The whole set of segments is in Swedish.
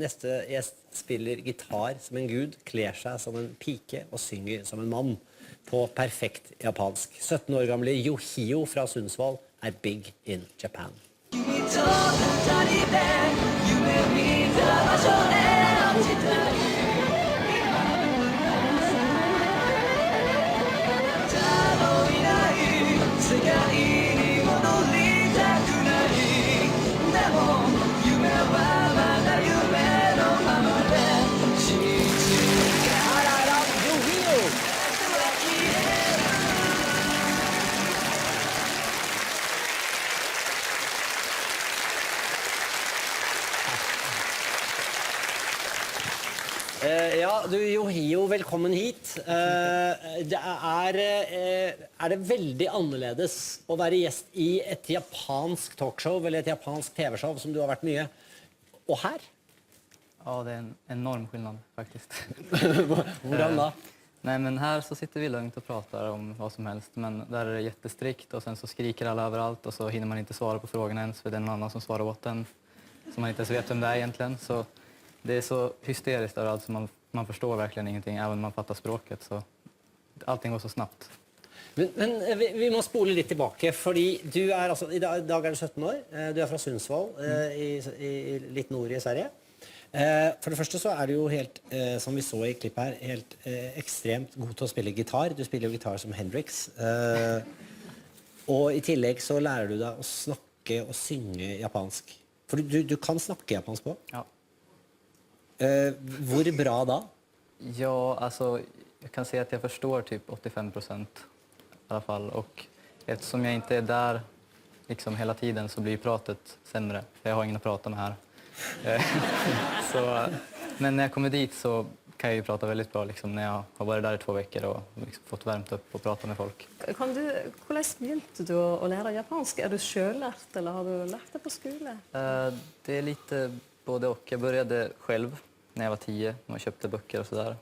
neste gjest spiller gitar som en gud, kler seg som en pike og synger som en mann på perfekt japansk. 17 år gamle Yohio fra Sundsvall er big in Japan. Ja, du Yohio, velkommen hit. Er det veldig annerledes å være gjest i et japansk talkshow eller et japansk tv-show som du har vært mye, og her? Ja, det är en enorm skillnad faktiskt. Hvordan da? Nej, men här så sitter vi lugnt och pratar om vad som helst, men där är det jättestrikt och sen så skriker alla överallt och så hinner man inte svara på frågorna ens för det är någon annan som svarar åt en som man inte ens vet vem det är egentligen. Så det är så hysteriskt överallt så man förstår verkligen ingenting även om man fattar språket, så allting går så snabbt. Men vi må spole litt tilbake, fordi du er altså, i dag er du 17 år, du er fra Sundsvall, i litt nord i Sverige. For det første så er du jo helt, som vi så i klippet her, helt ekstremt god til å spille gitar. Du spiller jo gitar som Hendrix. Og i tillegg så lærer du deg å snakke og synge japansk. For du kan snakke japansk også? Ja. Hvor bra da? Ja, alltså jag kan säga att jag förstår typ 85% i alla fall, och eftersom jag inte är där liksom hela tiden så blir pratet sämre. För jag har ingen att prata med här. Så, men när jag kommer dit så kan jag ju prata väldigt bra liksom, när jag har varit där i 2 veckor och liksom fått värmt upp och prata med folk. Hvordan begynte du å lære japansk? Er du selvlært, eller har du lært det på skole? Det är lite både och. Jag började själv när jag var 10 och köpte böcker och sådär.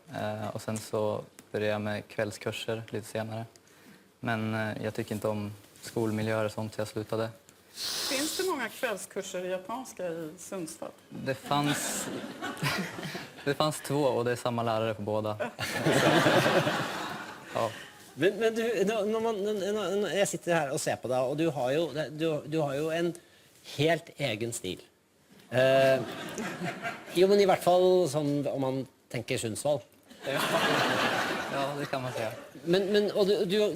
Och sen så började jag med kvällskurser lite senare. Men jag tycker inte om skolmiljöer och sånt så jag slutade. Finns det många kvällskurser i japanska i Sundsvall? Det fanns 2 och det är samma lärare på båda. Ja. Men du, når jeg sitter her og ser på deg, og du har jo en helt egen stil. Jo, men i hvert fall sånn om man tenker Sundsvall. Ja, det kan man säga. Og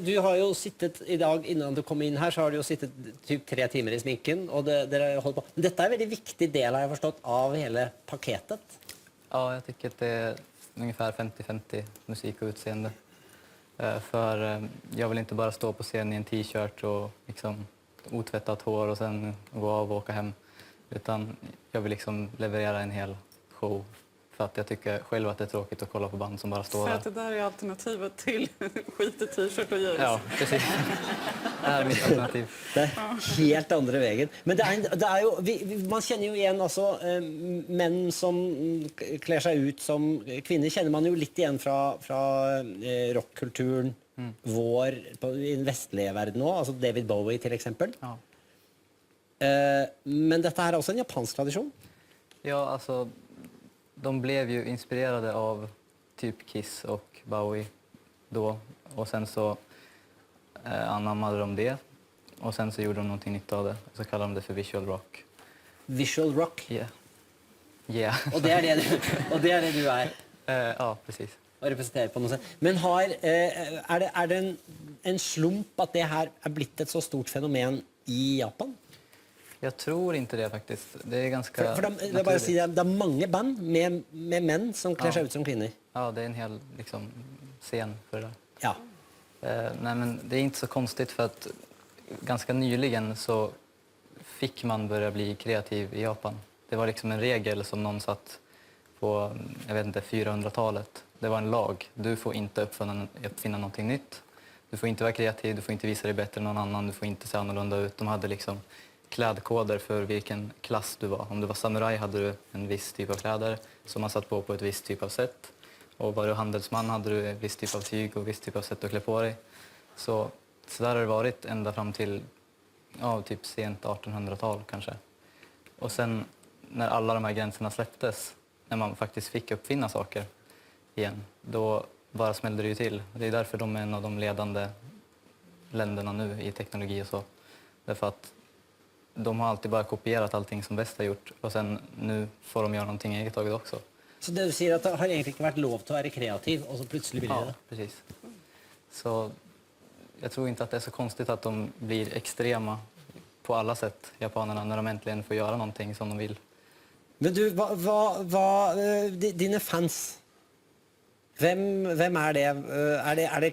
du har jo sittet i dag, innan du kom inn her, så har du jo sittet typ 3 timer i sminken, og dere holder på. Men dette er en veldig viktig del, har jeg forstått, av hele paketet. Ja, jag tycker att det är ungefär 50-50 musik och utseende. För jag vill inte bara stå på scen i en t-shirt och liksom otvättat hår och sen gå av och åka hem. Utan jag vill liksom leverera en hel show. För att jag tycker själv att det är tråkigt att kolla på band som bara står där. För att det där är alternativet till skit i t-shirt och jeans. Ja, precis. Det här är mitt alternativ. Det er helt andre veien. Men det er jo, man kjenner jo igjen også menn som kler seg ut som kvinner, kjenner man jo litt igjen fra rockkulturen vår i den vestlige verden også, altså David Bowie til eksempel. Ja. Men dette her er også en japansk tradisjon. Ja, alltså de blev ju inspirerade av typ Kiss och Bowie då. Och sen så anammade de det. Och sen så gjorde de någonting nytt av det. Så kallade de det för visual rock. Visual rock? Yeah. Yeah. Og det er det du er. Ja, precis. Og representerer på noe sånt. Men er det en slump at det her er blitt et så stort fenomen i Japan? Jag tror inte det faktiskt. Det är ganska för det, bara säga, det är många band med män som klär sig ut som kvinnor. Ja, det är en hel liksom scen för det där. Ja. Nej, men det är inte så konstigt för att ganska nyligen så fick man börja bli kreativ i Japan. Det var liksom en regel som någon satt på, jag vet inte, 400-talet. Det var en lag. Du får inte uppfinna någonting nytt. Du får inte vara kreativ, du får inte visa dig bättre än någon annan, du får inte se annorlunda ut. De hade liksom klädkoder för vilken klass du var. Om du var samurai hade du en viss typ av kläder som man satt på ett visst typ av sätt. Och var du handelsman hade du en viss typ av tyg och en viss typ av sätt att klä på dig. Så där har det varit ända fram till typ sent 1800-tal kanske. Och sen när alla de här gränserna släpptes när man faktiskt fick uppfinna saker igen, då bara smällde det ju till. Det är därför de är en av de ledande länderna nu i teknologi och så. Därför att de har alltid bara kopierat allting som väst har gjort och sen nu får de göra någonting eget taget också. Så det du sier at det har egentlig ikke vært lov til å være kreativ, og så plutselig blir det Ja, det? precis. Så jag tror inte att det är så konstigt att de blir extrema på alla sätt, japanerna, när de äntligen får göra någonting som de vill. Men du, dine fans, hvem er det?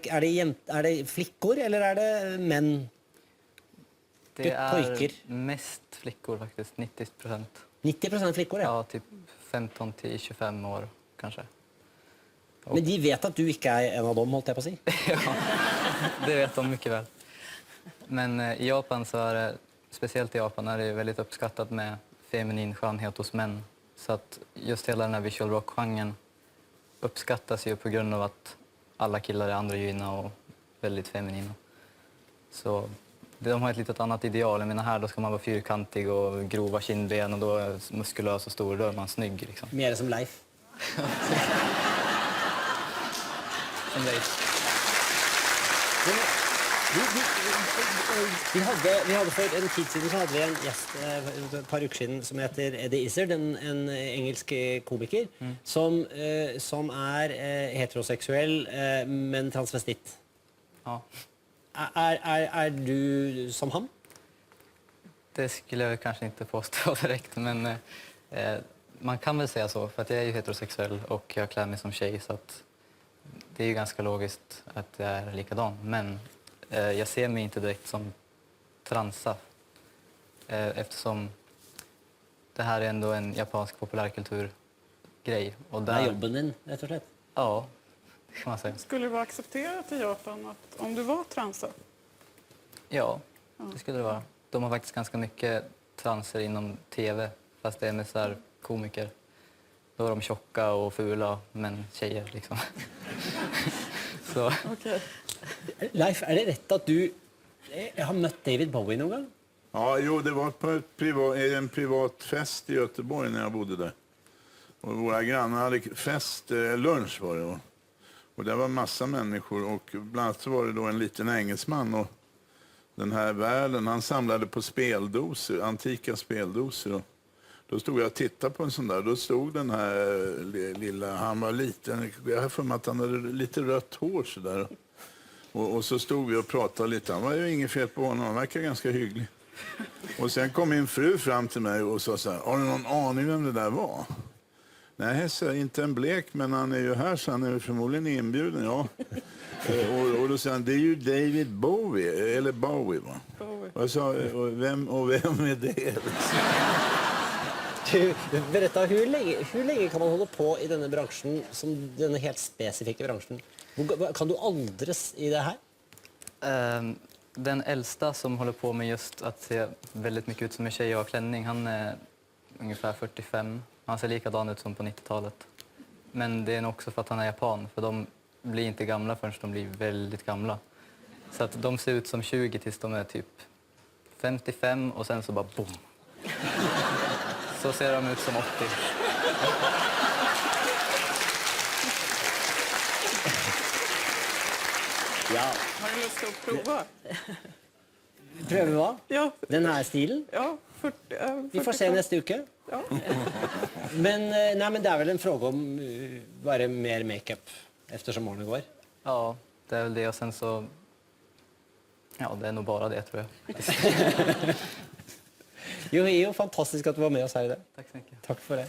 Er det flickor, eller er det menn? Det är Pojkar. mest flickor faktiskt, 90%. 90% flickor, ja. Ja, typ 15 till 25 år kanske. Men de vet at du ikke er en av dem, holdt jeg på å si. Ja, det vet de mycket väl. Men i Japan så är det, speciellt i Japan, är det väldigt uppskattat med feminin skönhet hos män. Så att just hela den här visual rock-genren uppskattas ju på grund av att alla killar är androgyna och väldigt feminina. Så de har ett litet annat ideal. Jag menar här, då ska man vara fyrkantig och grova kindben och då är muskulös och stor, då är man snygg liksom. Mer som Leif. Som dig. Vi hadde For en tid siden så hadde vi en gjest et par uker siden som heter Eddie Izzard, en engelsk komiker, som er heteroseksuell, men transvestitt. Ja. Er du som ham? Det skulle jag kanske inte påstå direkt, men man kan väl säga så, för att jag är ju heterosexuell och jag klär mig som tjej, så att det är ju ganska logiskt att jag är likadan. Men jag ser mig inte direkt som transa, eftersom det här är ändå en japansk populärkulturgrej. Och Det er jobben din, rett og slett. Ja, det kan man säga. Skulle det vara accepterat i Japan att om du var transa? Ja, det skulle det vara. De har faktiskt ganska mycket transer inom tv, fast det är med så här komiker. Då är de tjocka och fula, men tjejer liksom. Så Okej. Leif, er det rett at du har møtt David Bowie noen gang? Ja, jo, det var på en privat fest i Göteborg när jag bodde där. Och våra grannar hade fest, lunch var det. Och det var massa människor och bland annat så var det då en liten engelsman och den här världen, han samlade på speldoser, antika speldoser. Och då stod jag och tittade på en sån där. Då stod den här lilla, han var liten, jag har för mig att han hade lite rött hår så där. Och så stod vi och pratade lite. Han var ju inget fel på honom, han verkar ganska hygglig. Och sen kom min fru fram till mig och sa så här: har du någon aning vem det där var? Nej, så inte en blek, men han är ju här så han är förmodligen inbjuden, ja. Och då sa han, det är ju David Bowie, eller Bowie va? Bowie. Och jag sa, vem är det? Du, berätta, hur länge kan man hålla på i denne bransjen, som denne helt spesifikke bransjen? Kan du aldres i det här? den äldsta som håller på med just att se väldigt mycket ut som en tjej och har klänning, han är ungefär 45. Han ser likadan ut som på 90-talet. Men det är nog också för att han är japan, för de blir inte gamla förrän de blir väldigt gamla. Så att de ser ut som 20 tills de är typ 55 och sen så bara boom. Så ser de ut som 80. Ja. Har du lust att prova? Prøve hva? Ja, Den här stilen? ja 40, Vi får se neste uke. Ja. Men, nei, men det er vel en fråga om bare mer makeup eftersom årene går. Ja, det är väl det. Och sen så... Ja, det är nog bara det, tror jag. Jo, det är ju fantastiskt att du var med oss här idag. Tack så mycket. Tack för det.